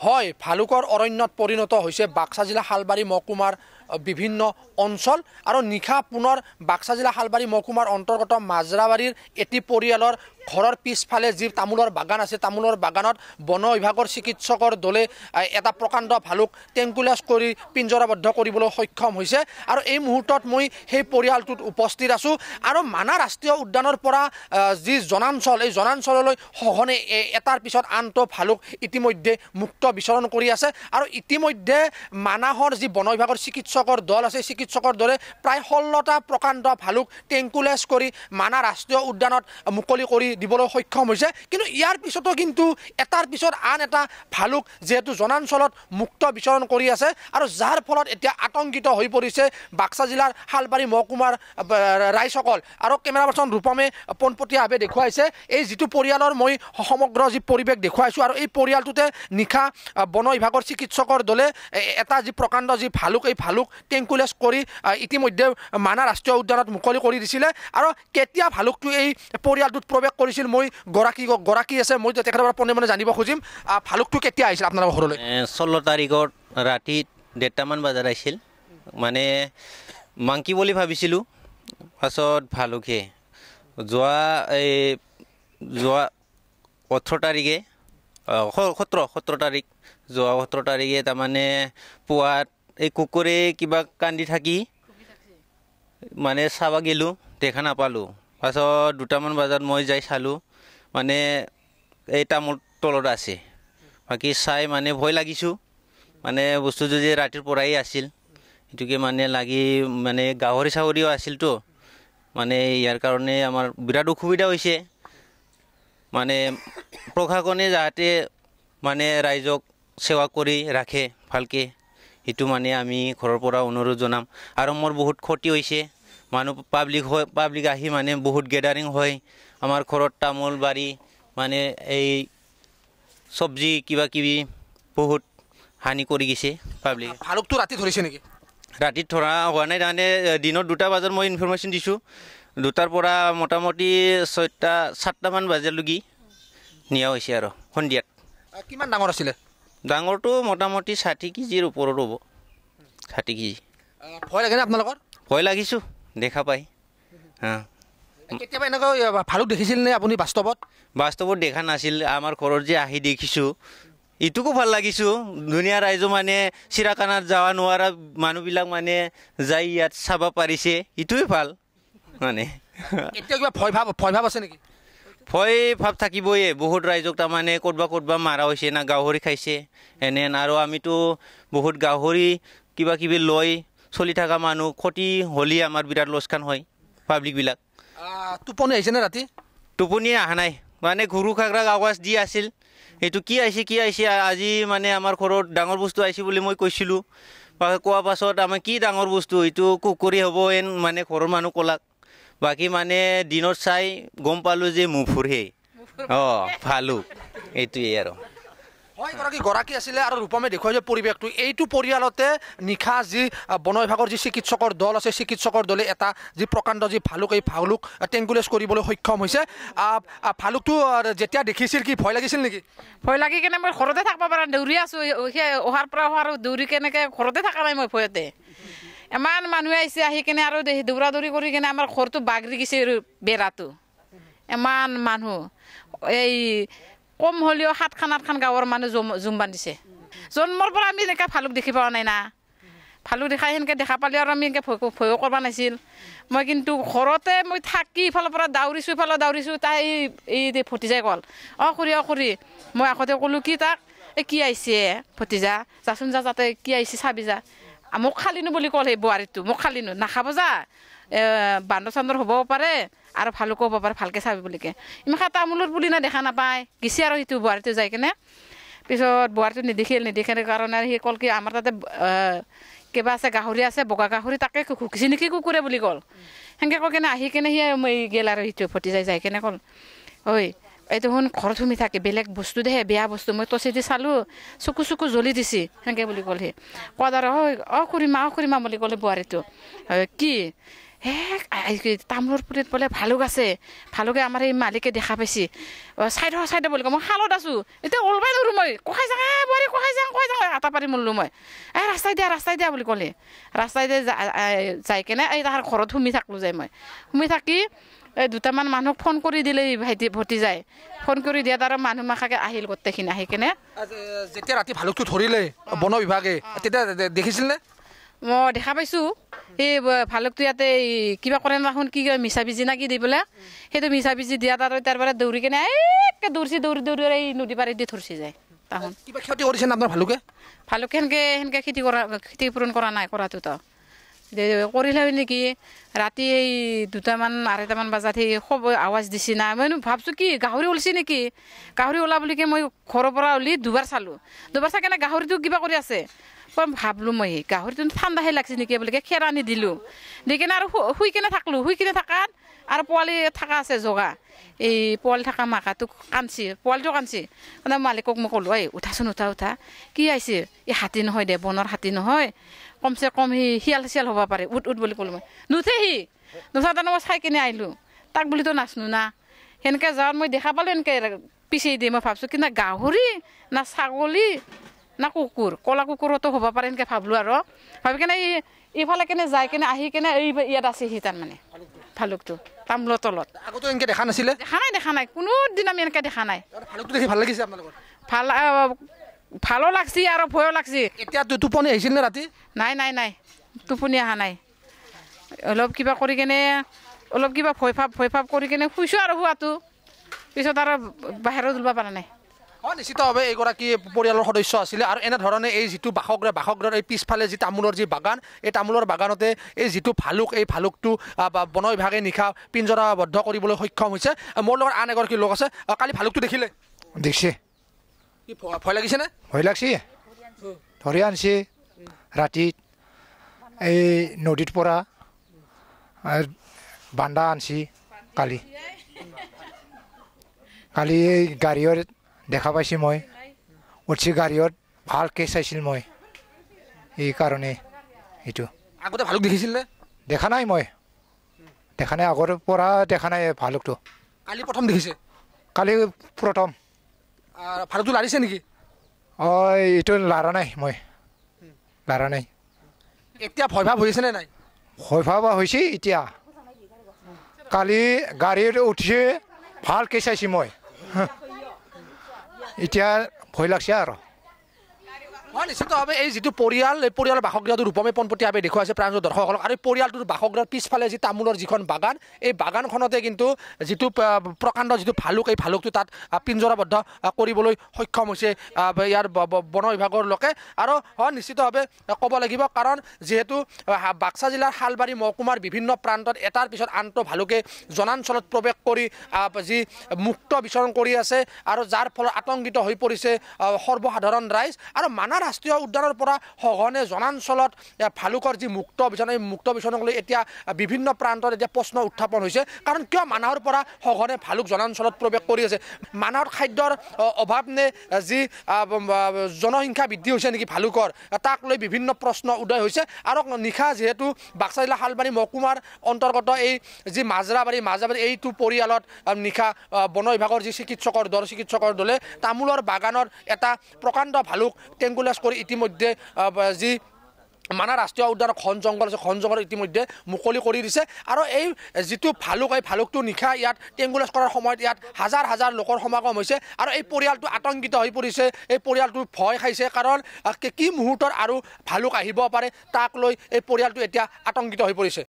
হয় ভালুকৰ অৰণ্যত পৰিণত হৈছে বাক্সা জিলা শালবাৰী মহকুমাৰ বিভিন্ন অঞ্চল আৰু নিশা পুনৰ বাক্সা জিলা শালবাৰী মহকুমাৰ অন্তৰ্গত মাজৰাবাৰীৰ এটি পৰিয়ালৰ ঘৰৰ পিছফালে যি তামোলৰ বাগান আছে তামোলৰ বাগানত বন বিভাগৰ চিকিৎসকৰ দলে এটা প্ৰকাণ্ড ভালুক টেংকুলাছ কৰি পিঞ্জৰাবদ্ধ কৰিবলৈ সক্ষম হৈছে আৰু এই মুহূৰ্তত মই সেই পৰিয়ালটোত উপস্থিত আছোঁ আৰু মানাহ ৰাষ্ট্ৰীয় উদ্যানৰ পৰা যি জনাঞ্চল এই জনাঞ্চললৈ সঘনে এটাৰ পিছত আনটো ভালুক ইতিমধ্যে মুক্ত বিচৰণ কৰি আছে আৰু ইতিমধ্যে মানাহৰ যি বন বিভাগৰ চিকিৎসকৰ দল আছে চিকিৎসকৰ দলে প্ৰায় 16টা প্ৰকাণ্ড ভালুক টেংকুলাছ কৰি মানাহ ৰাষ্ট্ৰীয় উদ্যানত মুকলি কৰি দিবলৈ সক্ষম হৈছে কিন্তু ইয়াৰ পিছতো কিন্তু এটাৰ পিছত আন এটা ভালুক যেহেতু জনাঞ্চলত মুক্ত বিচৰণ কৰি আছে আৰু যাৰ ফলত এতিয়া আতংকিত হৈ পৰিছে বাক্সা জিলাৰ শালবাৰী মহকুমাৰ ৰাইজসকল আৰু কেমেৰা পাৰ্চন ৰূপমে পোনপটীয়াভাৱে দেখুৱাইছে এই যিটো পৰিয়ালৰ মই সমগ্ৰ যি পৰিৱেশ দেখুৱাইছোঁ আৰু এই পৰিয়ালটোতে নিশা বন বিভাগৰ চিকিৎসকৰ দলে এটা যি প্ৰকাণ্ড যি ভালুক এই ভালুক টেংকুলাছ কৰি ইতিমধ্যে মানাহ ৰাষ্ট্ৰীয় উদ্যানত মুকলি কৰি দিছিলে আৰু কেতিয়া ভালুকটো এই পৰিয়ালটোত প্ৰৱেশ কৰিছিল মই গৰাকী আছে মই তেখেতৰ পৰা পোনে পোনে জানিব খুজিম ভালুকটো কেতিয়া আহিছিল আপোনালোকৰ ঘৰলৈ 16 তাৰিখত ৰাতি 1:30মান বজাত আহিছিল মানে মাংকি বুলি ভাবিছিলোঁ পাছত ভালুকে যোৱা 18 তাৰিখে 17 তাৰিখ যোৱা 17 তাৰিখে তাৰমানে পুৱাত এই কুকুৰে কিবা কান্দি থাকি মানে চাব গেলোঁ দেখা নাপালোঁ পাছত 2টামান বজাত মই যাই চালোঁ মানে এই তামোল তলত আছে বাকী চাই মানে ভয় লাগিছোঁ মানে বস্তুটো যে ৰাতিৰ পৰাই আছিল এটুকে মানে লাগি মানে গাহৰি চাহৰিও আছিলতো মানে ইয়াৰ কাৰণে আমাৰ বিৰাট অসুবিধা হৈছে মানে প্ৰশাসনে যাতে মানে ৰাইজক সেৱা কৰি ৰাখে ভালকে এটো মানে আমি ঘৰৰ পৰা অনুৰোধ জনাম আৰু মোৰ বহুত ক্ষতি হৈছে মানুহ পাব্লিক আহি মানে বহুত গেদাৰিং হয় আমাৰ ঘৰত তামোল বাৰী মানে এই সবজি কিবা কিবি বহুত হানি কৰি গৈছে পাব্লিক ভালুকটো ৰাতি ধৰিছে নেকি ৰাতি ধৰা হোৱা নাই মানে দিনত 2টা বজাত মই ইনফৰমেশ্যন দিছোঁ 2টাৰ পৰা মোটামুটি 7টামান বজালৈকে নিয়া হৈছে আৰু সন্ধিয়াত কিমান ডাঙৰ আছিলে ডাঙৰটো মোটামুটি 60 কেজিৰ ওপৰত হ'ব 60 কেজি ভয় লাগে নে আপোনালোকৰ ভয় লাগিছোঁ দেখা পাই কেতিয়াবা এনেকৈ ভালুক দেখিছিল নে আপুনি বাস্তৱত দেখা নাছিল আমাৰ ঘৰত যে আহি দেখিছোঁ ইটোকো ভাল লাগিছোঁ দুনিয়া ৰাইজ মানে চিৰাখানাত যাৱা নোৱাৰা মানুহবিলাক মানে যাই ইয়াত চাব পাৰিছে ইটোৱে ভাল মানে এতিয়া কিবা ভয় ভাৱ আছে নেকি ভয় ভাৱ থাকিবই বহুত ৰাইজক তাৰমানে ক'তবা মাৰা হৈছে না গাহৰি খাইছে এনে আৰু আমিতো বহুত গাহৰি কিবা কিবি লৈ চলি থকা মানুহ ক্ষতি হ'লে আমাৰ বিৰাট লোকচান হয় পাব্লিকবিলাক টোপনি আহিছে নে ৰাতি টোপনি অহা নাই মানে ঘৰু খাগৰাক আৱাজ দি আছিল এইটো কি আহিছে আজি মানে আমাৰ ঘৰত ডাঙৰ বস্তু আহিছে বুলি মই কৈছিলোঁ কোৱা পাছত আমাৰ কি ডাঙৰ বস্তু এইটো কুকুৰী হ'ব মানে ঘৰৰ মানুহ ক'লাক বাকী মানে দিনত চাই গম পালোঁ যে মুফুৰহে ভালুক এইটোৱে আৰু হয় গৰাকী আছিলে আৰু ৰূপমে দেখুৱাইছে পৰিৱেশটো এইটো পৰিয়ালতে নিশা যি বন বিভাগৰ যি চিকিৎসকৰ দল আছে চিকিৎসকৰ দলে এটা যি প্ৰকাণ্ড যি ভালুক এই ভালুক টেংকুলাছ কৰিবলৈ সক্ষম হৈছে ভালুকটো যেতিয়া দেখিছিল কি ভয় লাগিছিল নেকি ভয় লাগি কেনে মই ঘৰতে থাকিব পৰা দৌৰি আছোঁ অহাৰ পৰা আৰু দৌৰি কেনেকৈ ঘৰতে থকা নাই মই ভয়তে ইমান মানুহে আহিছে আহি কেনে আৰু দৌৰা দৌৰি কৰি কেনে আমাৰ ঘৰটো বাগৰি গৈছে বেৰাটো ইমান মানুহ এই কম হ'লেও 7-8খন গাঁৱৰ মানুহ জুম বান্ধিছে জন্মৰ পৰা আমি এনেকৈ ভালুক দেখি পোৱা নাই না ভালুক সেনেকৈ দেখা পালে আৰু আমি এনেকৈ ভয়ো কৰিব নাছিল মই কিন্তু ঘৰতে মই থাকি ইফালৰ পৰা দৌৰিছোঁ তাই এই ভতিজাই ক'ল খুৰী মই আগতে ক'লোঁ কি তাক কি আহিছে ভতিজা যাচোন যাতে কি আহিছে চাবি যা মোক খালিনো বুলি ক'ল সেই বোৱাৰীটো মোক খালিনো নাখাব যা বান্দৰ চান্দৰ হ'বও পাৰে আৰু ভালুকো হ'ব পাৰে ভালকৈ চাবি বুলিকে ইমান তামোলৰ পুলি না দেখা নাপায় গেছি আৰু সেইটো বোৱাৰীটো যাই কিনে পিছত বোৱাৰীটো নেদেখিল কাৰণে সি ক'ল কি আমাৰ তাতে কিবা আছে গাহৰি আছে বগা গাহৰি তাকে ঘুকিছে নেকি কুকুৰে বুলি ক'ল সেনেকৈ কৈ কেনে আহি কেনে সি গেল আৰু সেইটো ভতিজাই যাই কেনে ক'ল ঐ এইটো শুন ঘৰত সোমাই থাকে বেলেগ বস্তু দেহে বেয়া বস্তু মই টচেদি চালোঁ চকু জ্বলি দিছে সেনেকৈ বুলি ক'ল সি কোৱা আৰু খুৰীমা বুলি ক'লে বোৱাৰীটো কি তামোলৰ পুলিত বোলে ভালুক আছে ভালুকে আমাৰ এই মালিকে দেখা পাইছে চাইডে বুলি কয় মই শালত আছোঁ এতিয়া ওলবাই নোৱাৰোঁ মই ককাই যা বোৱাৰী ককাই যা হাতা পাৰি মৰলোঁ মই ৰাস্তাই দিয়া বুলি ক'লে ৰাস্তাই দিয়ে যাই কেনে এই তাহাৰ ঘৰত সোমাই থাকলোঁ যায় মই সোমাই থাকি এই দুটামান মানুহক ফোন কৰি দিলে ভাইটি ভতি যায় ফোন কৰি দিয়াত আৰু মানুহ মাখাকে আহিল গোটেইখিনি আহি কেনে যেতিয়া ৰাতি ভালুকটো ধৰিলে বন বিভাগে তেতিয়া দেখিছিল নে মই দেখা পাইছোঁ এই ভালুকটো ইয়াতে কিবা কৰে নাখোন কি মিছা বিজি না কি দি পেলাই সেইটো মিছা বিজি দিয়াত আৰু তাৰপৰা দৌৰি কেনে একে দৌৰি এই নদী পাৰীত দি ধৰিছে যায় তাহোন কিবা ক্ষতি কৰিছে আপোনাৰ ভালুকে ভালুকে সেনেকৈ খেতি পূৰণ কৰা নাই কৰাটোতো কৰিলে নেকি ৰাতি এই 2টামান 2:30মান বজাত সেই খুব আৱাজ দিছে না মই ভাবছোঁ কি গাহৰি ওলছি নেকি গাহৰি ওলা বুলিকে মই ঘৰৰ পৰা ওলি দুবাৰ চালোঁ দুবাৰ চাই কেনে গাহৰিটো কিবা কৰি আছে ভাবলোঁ মই গাহৰিটো ঠাণ্ডাহে লাগছে নেকি বুলিকে খেৰ আনি দিলোঁ দি কেনে আৰু শুই কেনে থাকলোঁ শুই কেনে থাকাত আৰু পোৱালি থকা আছে জগা এই পোৱালি থকা মাকাটোক পোৱালিটো কান্দছি মানে মালিকক মই ক'লোঁ উঠাচোন উঠা কি আহিছে এই হাতী নহয় দে বনৰ হাতী নহয় কমচে কম সি শিয়াল হ'ব পাৰে উঠ বুলি ক'লোঁ মই নুঠে সি নুঠা তাৰমানে মই চাই কিনে আহিলোঁ তাক বুলিতো নাচনো না সেনেকৈ যাওঁত মই দেখা পালোঁ এনেকৈ পিছেই দি মই ভাবছোঁ কি না গাহৰি না ছাগলী না কুকুৰ ক'লা কুকুৰতো হ'ব পাৰে এনেকৈ ভাবলোঁ আৰু ভাবি কেনে ইফালে কেনে যাই কেনে আহি কেনে এই ইয়াত আছে সি তাৰমানে ভালুকটো তামোলৰ তলত আগতো এনেকৈ দেখা নাছিলে দেখা নাই কোনো দিন আমি এনেকৈ দেখা নাই ভালুকটো দেখি ভাল লাগিছে আপোনালোকৰ ভালো লাগছি আৰু ভয়ো লাগছি এতিয়া টোপনি আহিছিল নে ৰাতি নাই টোপনি অহা নাই অলপ কিবা কৰি কেনে অলপ কিবা ভয় ভাৱ কৰি কেনে শুইছোঁ আৰু শুৱাটো পিছত আৰু বাহিৰত ওলাব পৰা নাই নিশ্চিতভাৱে এইগৰাকী পৰিয়ালৰ সদস্য আছিলে আৰু এনেধৰণে এই যিটো বাসগৃহৰ এই পিছফালে যি তামোলৰ যি বাগান এই তামোলৰ বাগানতে এই যিটো ভালুক এই ভালুকটো বন বিভাগে নিশা পিঞ্জৰাবদ্ধ কৰিবলৈ সক্ষম হৈছে মোৰ লগত আন এগৰাকী লোক আছে কালি ভালুকটো দেখিলে দেখছে কি ভয় লাগিছেনে ভয় লাগছে ধৰি আনছে ৰাতিত এই নদীৰ পৰা বান্দা আনছি কালি এই গাড়ীৰ দেখা পাইছোঁ মই উঠছি গাড়ীত ভালকৈ চাইছিল মই এই কাৰণে এইটো আগতে ভালুক দেখিছিল নে দেখা নাই মই আগৰ পৰা দেখা নাই ভালুকটো কালি প্ৰথম দেখিছে কালি প্ৰথম ভালুকটো লাৰিছে নেকি এইটো লাৰা নাই মই এতিয়া ভয় ভাৱ হৈছে নে নাই ভয় ভাৱ হৈছে এতিয়া কালি গাড়ীত উঠিছে ভালকৈ চাইছোঁ মই এতিয়া ভয় লাগছে আৰু নিশ্চিতভাৱে এই যিটো পৰিয়াল এই পৰিয়ালৰ বাসগৃহটো ৰূপমে পোনপটীয়াভাৱে দেখুৱাইছে প্ৰাঞ্জল দৰ্শকসকলক আৰু এই পৰিয়ালটোৰ বাসগৃহৰ পিছফালে যি তামোলৰ যিখন বাগান এই বাগানখনতে কিন্তু যিটো প্ৰকাণ্ড যিটো ভালুক এই ভালুকটো তাত পিঞ্জৰাবদ্ধ কৰিবলৈ সক্ষম হৈছে ইয়াৰ বন বিভাগৰ লোকে আৰু নিশ্চিতভাৱে ক'ব লাগিব কাৰণ যিহেতু বাক্সা জিলাৰ শালবাৰী মহকুমাৰ বিভিন্ন প্ৰান্তত এটাৰ পিছত আনটো ভালুকে জনাঞ্চলত প্ৰৱেশ কৰি যি মুক্ত বিচৰণ কৰি আছে আৰু যাৰ ফলত আতংকিত হৈ পৰিছে সৰ্বসাধাৰণ ৰাইজ আৰু মানাহ ৰাষ্ট্ৰীয় উদ্যানৰ পৰা সঘনে জনাঞ্চলত ভালুকৰ যি মুক্ত বিচৰণ এই মুক্ত বিচৰণক লৈ এতিয়া বিভিন্ন প্ৰান্তত এতিয়া প্ৰশ্ন উত্থাপন হৈছে কাৰণ কিয় মানাহৰ পৰা সঘনে ভালুক জনাঞ্চলত প্ৰৱেশ কৰি আছে মানাহত খাদ্যৰ অভাৱ নে যি জনসংখ্যা বৃদ্ধি হৈছে নেকি ভালুকৰ তাক লৈ বিভিন্ন প্ৰশ্ন উদয় হৈছে আৰু নিশা যিহেতু বাক্সা জিলা শালবাৰী মহকুমাৰ অন্তৰ্গত এই যি মাজৰাবাৰী এইটো পৰিয়ালত নিশা বন বিভাগৰ যি চিকিৎসকৰ দলে তামোলৰ বাগানৰ এটা প্ৰকাণ্ড ভালুক টেংগুলাছ কৰি ইতিমধ্যে যি মানাহ ৰাষ্ট্ৰীয় উদ্যানৰ ঘন জংঘল আছে ঘন জংঘল ইতিমধ্যে মুকলি কৰি দিছে আৰু এই যিটো ভালুক এই ভালুকটো নিশা ইয়াত টেংগুলাছ কৰাৰ সময়ত ইয়াত হাজাৰ লোকৰ সমাগম হৈছে আৰু এই পৰিয়ালটো আতংকিত হৈ পৰিছে এই পৰিয়ালটো ভয় খাইছে কাৰণ কি মুহূৰ্তত আৰু ভালুক আহিব পাৰে তাক লৈ এই পৰিয়ালটো এতিয়া আতংকিত হৈ পৰিছে